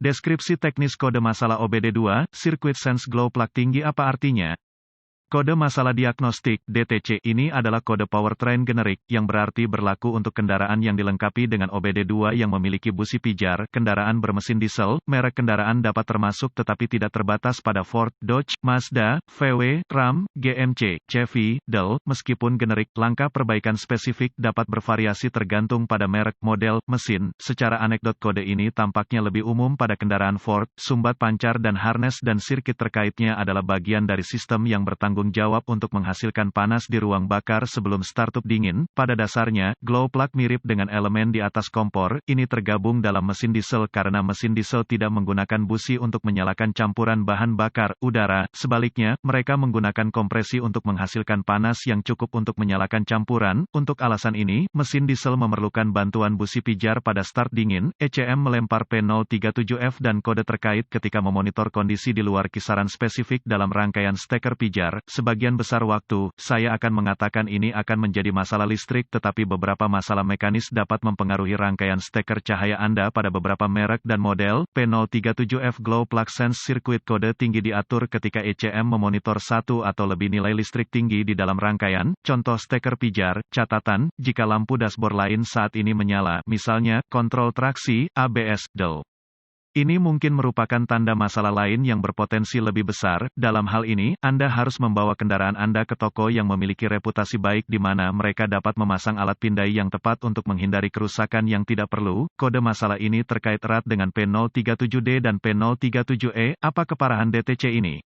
Deskripsi teknis kode masalah OBD2, Circuit Sense Glow Plug tinggi apa artinya? Kode masalah diagnostik (DTC) ini adalah kode powertrain generik, yang berarti berlaku untuk kendaraan yang dilengkapi dengan OBD2 yang memiliki busi pijar. Kendaraan bermesin diesel, merek kendaraan dapat termasuk tetapi tidak terbatas pada Ford, Dodge, Mazda, VW, Ram, GMC, Chevy, Dell. Meskipun generik, langkah perbaikan spesifik dapat bervariasi tergantung pada merek, model, mesin. Secara anekdot kode ini tampaknya lebih umum pada kendaraan Ford. Sumbat pancar dan harness dan sirkuit terkaitnya adalah bagian dari sistem yang bertanggung jawab untuk menghasilkan panas di ruang bakar sebelum startup dingin. Pada dasarnya, glow plug mirip dengan elemen di atas kompor. Ini tergabung dalam mesin diesel karena mesin diesel tidak menggunakan busi untuk menyalakan campuran bahan bakar, udara. Sebaliknya, mereka menggunakan kompresi untuk menghasilkan panas yang cukup untuk menyalakan campuran. Untuk alasan ini, mesin diesel memerlukan bantuan busi pijar pada start dingin. ECM melempar P037F dan kode terkait ketika memonitor kondisi di luar kisaran spesifik dalam rangkaian steker pijar. Sebagian besar waktu, saya akan mengatakan ini akan menjadi masalah listrik, tetapi beberapa masalah mekanis dapat mempengaruhi rangkaian steker cahaya Anda pada beberapa merek dan model. P037F Glow Plug Sense Circuit kode tinggi diatur ketika ECM memonitor satu atau lebih nilai listrik tinggi di dalam rangkaian. Contoh steker pijar. Catatan, jika lampu dashboard lain saat ini menyala, misalnya, kontrol traksi, ABS, DL. Ini mungkin merupakan tanda masalah lain yang berpotensi lebih besar. Dalam hal ini, Anda harus membawa kendaraan Anda ke toko yang memiliki reputasi baik di mana mereka dapat memasang alat pindai yang tepat untuk menghindari kerusakan yang tidak perlu. Kode masalah ini terkait erat dengan P037D dan P037E. Apa keparahan DTC ini?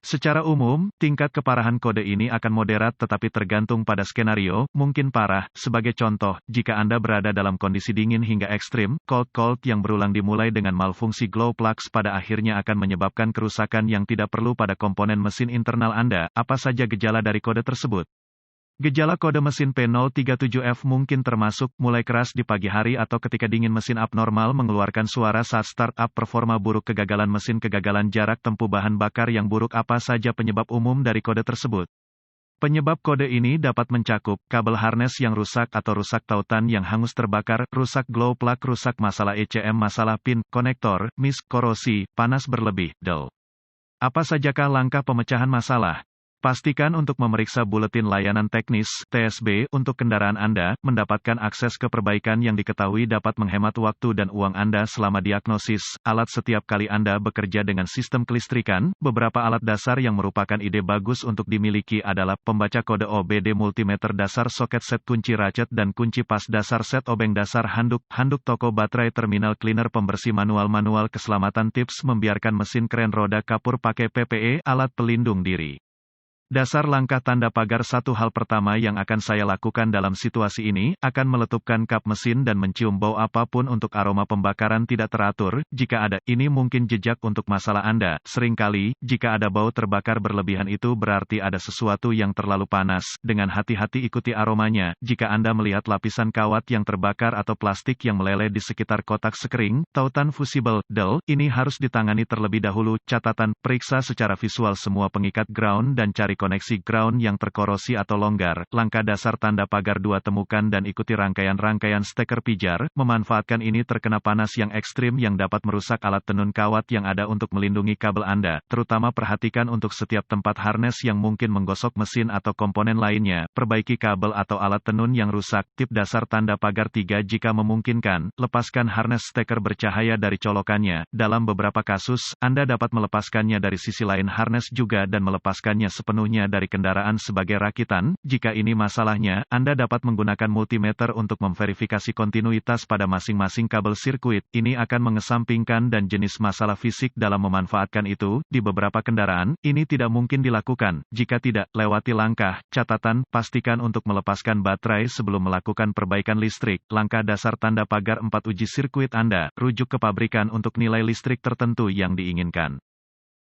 Secara umum, tingkat keparahan kode ini akan moderat tetapi tergantung pada skenario, mungkin parah. Sebagai contoh, jika Anda berada dalam kondisi dingin hingga ekstrim, cold yang berulang dimulai dengan malfungsi glow plugs pada akhirnya akan menyebabkan kerusakan yang tidak perlu pada komponen mesin internal Anda. Apa saja gejala dari kode tersebut? Gejala kode mesin P037F mungkin termasuk, mulai keras di pagi hari atau ketika dingin, mesin abnormal mengeluarkan suara saat startup, performa buruk, kegagalan mesin, kegagalan jarak tempuh, bahan bakar yang buruk. Apa saja penyebab umum dari kode tersebut? Penyebab kode ini dapat mencakup, kabel harness yang rusak atau rusak tautan yang hangus terbakar, rusak glow plug, rusak masalah ECM, masalah pin, konektor, miss, korosi, panas berlebih, DL. Apa sajakah langkah pemecahan masalah? Pastikan untuk memeriksa buletin layanan teknis (TSB) untuk kendaraan Anda. Mendapatkan akses ke perbaikan yang diketahui dapat menghemat waktu dan uang Anda selama diagnosis alat setiap kali Anda bekerja dengan sistem kelistrikan. Beberapa alat dasar yang merupakan ide bagus untuk dimiliki adalah pembaca kode OBD, multimeter dasar, soket set kunci ratchet dan kunci pas dasar, set obeng dasar, handuk toko, baterai, terminal cleaner, pembersih manual, keselamatan, tips membiarkan mesin keren roda kapur pakai PPE, alat pelindung diri. Dasar langkah tanda pagar. Satu hal pertama yang akan saya lakukan dalam situasi ini, akan meletupkan kap mesin dan mencium bau apapun untuk aroma pembakaran tidak teratur. Jika ada, ini mungkin jejak untuk masalah Anda. Seringkali, jika ada bau terbakar berlebihan itu berarti ada sesuatu yang terlalu panas. Dengan hati-hati ikuti aromanya. Jika Anda melihat lapisan kawat yang terbakar atau plastik yang meleleh di sekitar kotak sekering, tautan fusible, DL, ini harus ditangani terlebih dahulu. Catatan, periksa secara visual semua pengikat ground dan cari koneksi ground yang terkorosi atau longgar. Langkah dasar tanda pagar 2, temukan dan ikuti rangkaian steker pijar. Memanfaatkan ini terkena panas yang ekstrim yang dapat merusak alat tenun kawat yang ada untuk melindungi kabel Anda. Terutama perhatikan untuk setiap tempat harness yang mungkin menggosok mesin atau komponen lainnya. Perbaiki kabel atau alat tenun yang rusak. Tip dasar tanda pagar 3, jika memungkinkan, lepaskan harness steker bercahaya dari colokannya. Dalam beberapa kasus, Anda dapat melepaskannya dari sisi lain harness juga dan melepaskannya sepenuhnya dari kendaraan sebagai rakitan. Jika ini masalahnya, Anda dapat menggunakan multimeter untuk memverifikasi kontinuitas pada masing-masing kabel sirkuit. Ini akan mengesampingkan dan jenis masalah fisik dalam memanfaatkan itu. Di beberapa kendaraan, ini tidak mungkin dilakukan. Jika tidak, lewati langkah. Catatan, pastikan untuk melepaskan baterai sebelum melakukan perbaikan listrik. Langkah dasar tanda pagar 4, uji sirkuit Anda. Rujuk ke pabrikan untuk nilai listrik tertentu yang diinginkan.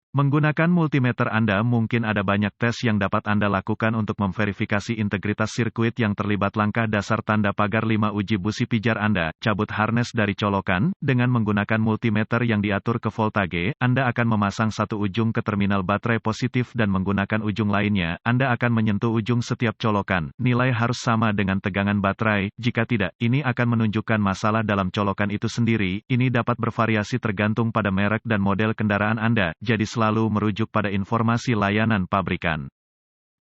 Menggunakan multimeter Anda mungkin ada banyak tes yang dapat Anda lakukan untuk memverifikasi integritas sirkuit yang terlibat. Langkah dasar tanda pagar 5 uji busi pijar Anda, cabut harness dari colokan, dengan menggunakan multimeter yang diatur ke voltage, Anda akan memasang satu ujung ke terminal baterai positif dan menggunakan ujung lainnya, Anda akan menyentuh ujung setiap colokan. Nilai harus sama dengan tegangan baterai, jika tidak, ini akan menunjukkan masalah dalam colokan itu sendiri. Ini dapat bervariasi tergantung pada merek dan model kendaraan Anda, jadi selalu merujuk pada informasi layanan pabrikan.